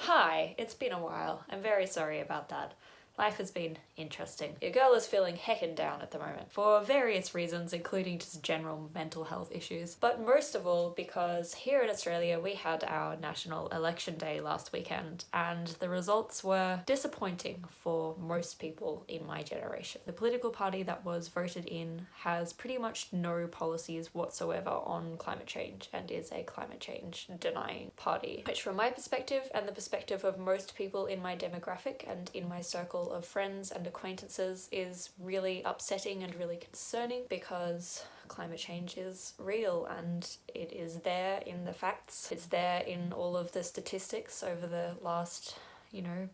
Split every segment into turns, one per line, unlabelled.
Hi, it's been a while. I'm very sorry about that. Life has been interesting. Your girl is feeling heckin' down at the moment for various reasons, including just general mental health issues, but most of all because here in Australia we had our national election day last weekend and the results were disappointing for most people in my generation. The political party that was voted in has pretty much no policies whatsoever on climate change and is a climate change denying party, which from my perspective and the perspective of most people in my demographic and in my circle of friends and acquaintances is really upsetting and really concerning, because climate change is real and it is there in the facts. It's there in all of the statistics over the last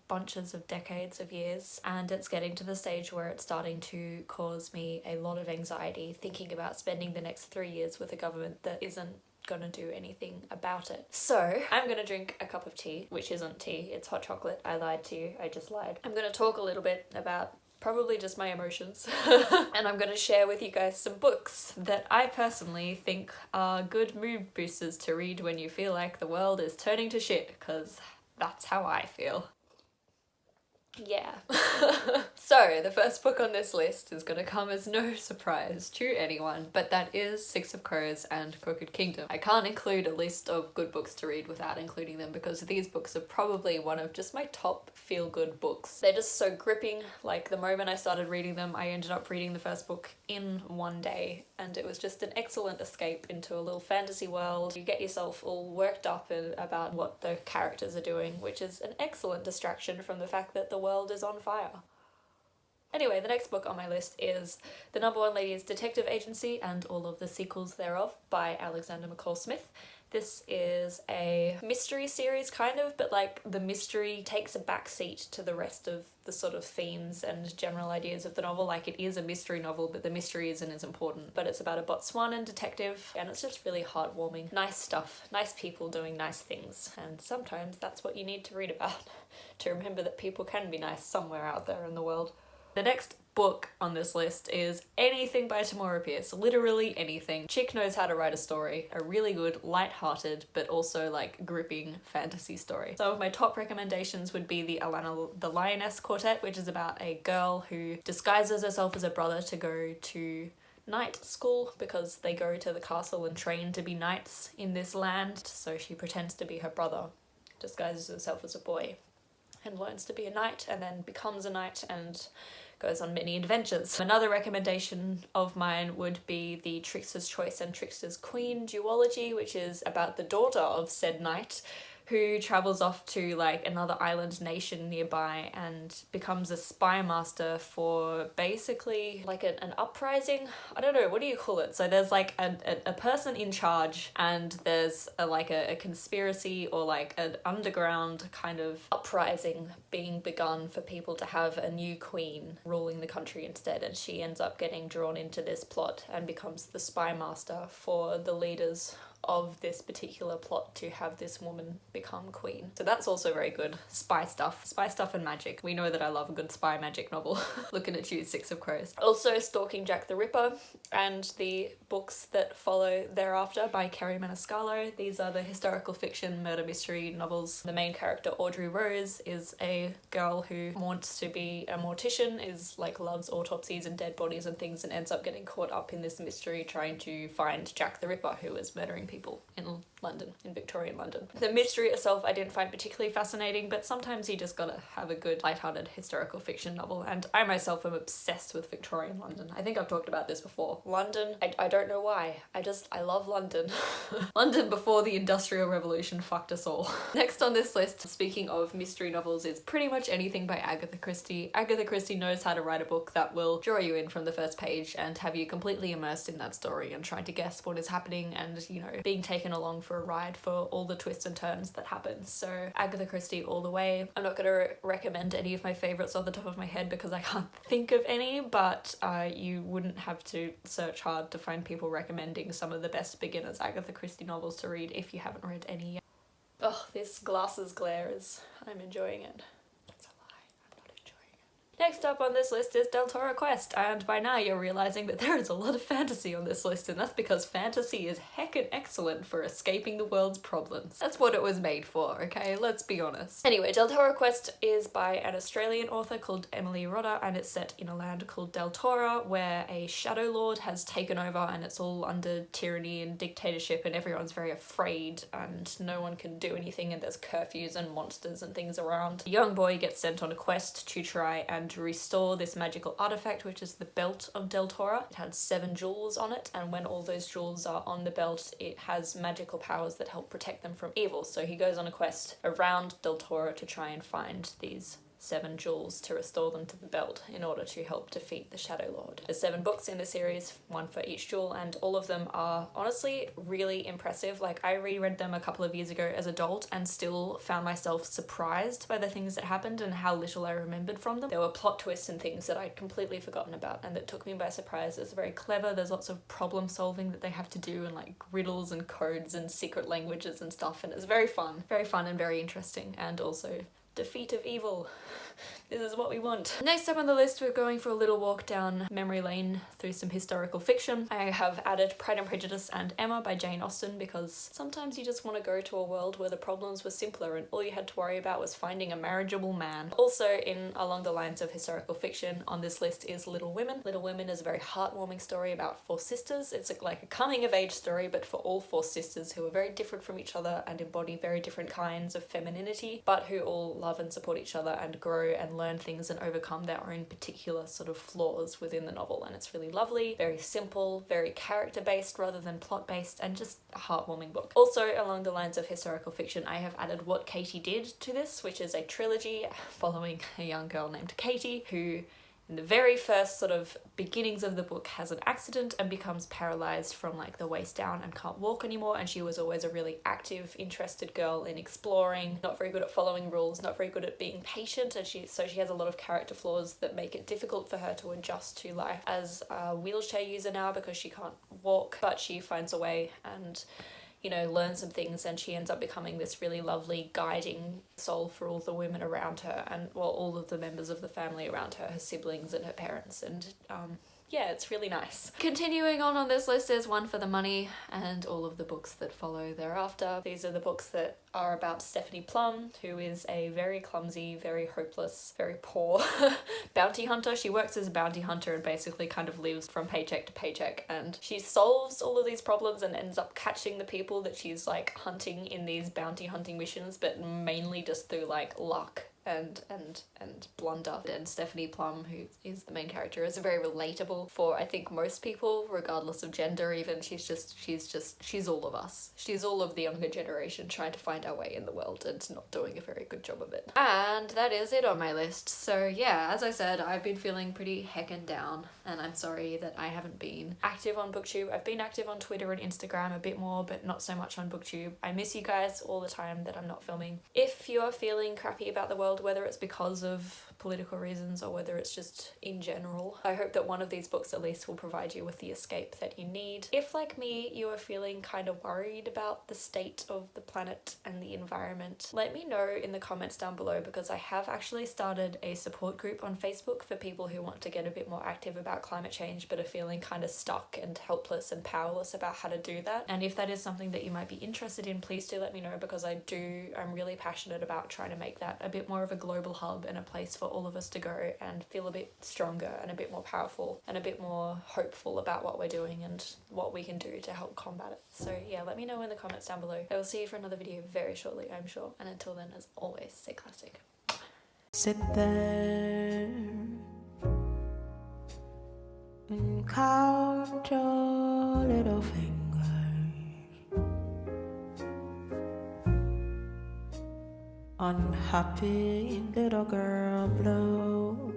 bunches of decades of years, and it's getting to the stage where it's starting to cause me a lot of anxiety thinking about spending the next 3 years with a government that isn't gonna do anything about it. So I'm gonna drink a cup of tea, which isn't tea, it's hot chocolate. I lied to you, I just lied. I'm gonna talk a little bit about probably just my emotions and I'm gonna share with you guys some books that I personally think are good mood boosters to read when you feel like the world is turning to shit, because that's how I feel. Yeah. So the first book on this list is gonna come as no surprise to anyone, but that is Six of Crows and Crooked Kingdom. I can't include a list of good books to read without including them, because these books are probably one of just my top feel-good books. They're just so gripping. Like, the moment I started reading them, I ended up reading the first book in one day, and it was just an excellent escape into a little fantasy world. You get yourself all worked up about what the characters are doing, which is an excellent distraction from the fact that the world is on fire. Anyway, the next book on my list is The #1 Ladies Detective Agency and all of the sequels thereof by Alexander McCall Smith. This is a mystery series, kind of, but like the mystery takes a backseat to the rest of the sort of themes and general ideas of the novel. Like, it is a mystery novel, but the mystery isn't as important. But it's about a Botswanan detective, and it's just really heartwarming. Nice stuff, nice people doing nice things, and sometimes that's what you need to read about, to remember that people can be nice somewhere out there in the world. The next book on this list is anything by Tamora Pierce, literally anything. Chick knows how to write a story, a really good, light-hearted, but also like gripping fantasy story. Some of my top recommendations would be the Alana the Lioness Quartet, which is about a girl who disguises herself as a brother to go to night school, because they go to the castle and train to be knights in this land. So she pretends to be her brother, disguises herself as a boy, and learns to be a knight, and then becomes a knight and goes on many adventures. Another recommendation of mine would be the Trickster's Choice and Trickster's Queen duology, which is about the daughter of said knight who travels off to like another island nation nearby and becomes a spy master for basically like an uprising. I don't know, what do you call it? So there's like a person in charge, and there's a conspiracy or like an underground kind of uprising being begun for people to have a new queen ruling the country instead, and she ends up getting drawn into this plot and becomes the spy master for the leaders of this particular plot to have this woman become queen. So that's also very good. Spy stuff and magic. We know that I love a good spy magic novel. Looking at you, Six of Crows. Also Stalking Jack the Ripper and the books that follow thereafter by Kerry Maniscalco. These are the historical fiction murder mystery novels. The main character, Audrey Rose, is a girl who wants to be a mortician, loves autopsies and dead bodies and things, and ends up getting caught up in this mystery trying to find Jack the Ripper, who is murdering people in London, in Victorian London. The mystery itself I didn't find particularly fascinating, but sometimes you just gotta have a good lighthearted historical fiction novel, and I myself am obsessed with Victorian London. I think I've talked about this before. London, I don't know why. I love London. London before the Industrial Revolution fucked us all. Next on this list, speaking of mystery novels, is pretty much anything by Agatha Christie. Agatha Christie knows how to write a book that will draw you in from the first page and have you completely immersed in that story and trying to guess what is happening and, being taken along for a ride for all the twists and turns that happen. So Agatha Christie all the way. I'm not gonna recommend any of my favorites off the top of my head because I can't think of any, but you wouldn't have to search hard to find people recommending some of the best beginners Agatha Christie novels to read if you haven't read any yet. Oh, this glasses glare I'm enjoying it. That's a lie, I'm not enjoying it. Next up on this list is Deltora Quest, and by now you're realizing that there is a lot of fantasy on this list, and that's because fantasy is heckin' excellent for escaping the world's problems. That's what it was made for, okay? Let's be honest. Anyway, Deltora Quest is by an Australian author called Emily Rodda, and it's set in a land called Deltora, where a Shadow Lord has taken over, and it's all under tyranny and dictatorship, and everyone's very afraid, and no one can do anything, and there's curfews and monsters and things around. A young boy gets sent on a quest to try and restore this magical artifact, which is the belt of Deltora. It had 7 jewels on it, and when all those jewels are on the belt, it has magical powers that help protect them from evil. So he goes on a quest around Deltora to try and find these 7 jewels to restore them to the belt in order to help defeat the Shadow Lord. There's 7 books in the series, 1 for each jewel, and all of them are honestly really impressive. Like, I reread them a couple of years ago as an adult and still found myself surprised by the things that happened and how little I remembered from them. There were plot twists and things that I'd completely forgotten about and that took me by surprise. It's very clever. There's lots of problem solving that they have to do, and like riddles and codes and secret languages and stuff, and it's very fun and very interesting, and also defeat of evil. This is what we want. Next up on the list, we're going for a little walk down memory lane through some historical fiction. I have added Pride and Prejudice and Emma by Jane Austen, because sometimes you just want to go to a world where the problems were simpler and all you had to worry about was finding a marriageable man. Also, in along the lines of historical fiction on this list is Little Women. Little Women is a very heartwarming story about 4 sisters. It's like a coming of age story, but for all 4 sisters who are very different from each other and embody very different kinds of femininity, but who all love and support each other and grow and learn things and overcome their own particular sort of flaws within the novel. And it's really lovely, very simple, very character-based rather than plot-based, and just a heartwarming book. Also, along the lines of historical fiction, I have added What Katy Did to this, which is a trilogy following a young girl named Katy who in the very first sort of beginnings of the book has an accident and becomes paralyzed from like the waist down and can't walk anymore, and she was always a really active, interested girl in exploring, not very good at following rules, not very good at being patient, and she has a lot of character flaws that make it difficult for her to adjust to life as a wheelchair user now because she can't walk, but she finds a way and learn some things, and she ends up becoming this really lovely guiding soul for all the women around her and, well, all of the members of the family around her, her siblings and her parents, and yeah, it's really nice. Continuing on this list is One for the Money and all of the books that follow thereafter. These are the books that are about Stephanie Plum, who is a very clumsy, very hopeless, very poor bounty hunter. She works as a bounty hunter and basically kind of lives from paycheck to paycheck, and she solves all of these problems and ends up catching the people that she's like hunting in these bounty hunting missions, but mainly just through like luck and blunder. And Stephanie Plum, who is the main character, is very relatable for I think most people, regardless of gender even. She's all of us. She's all of the younger generation trying to find our way in the world and not doing a very good job of it. And that is it on my list. So yeah, as I said, I've been feeling pretty heckin' down, and I'm sorry that I haven't been active on BookTube. I've been active on Twitter and Instagram a bit more, but not so much on BookTube. I miss you guys all the time that I'm not filming. If you are feeling crappy about the world, whether it's because of political reasons or whether it's just in general, I hope that one of these books at least will provide you with the escape that you need. If, like me, you are feeling kind of worried about the state of the planet and the environment, let me know in the comments down below, because I have actually started a support group on Facebook for people who want to get a bit more active about climate change but are feeling kind of stuck and helpless and powerless about how to do that. And if that is something that you might be interested in, please do let me know, because I'm really passionate about trying to make that a bit more of a global hub and a place for all of us to go and feel a bit stronger and a bit more powerful and a bit more hopeful about what we're doing and what we can do to help combat it. So yeah, let me know in the comments down below. I will see you for another video very shortly, I'm sure. And until then, as always, stay classic.
Sit there and count your little fingers. Unhappy little girl blue.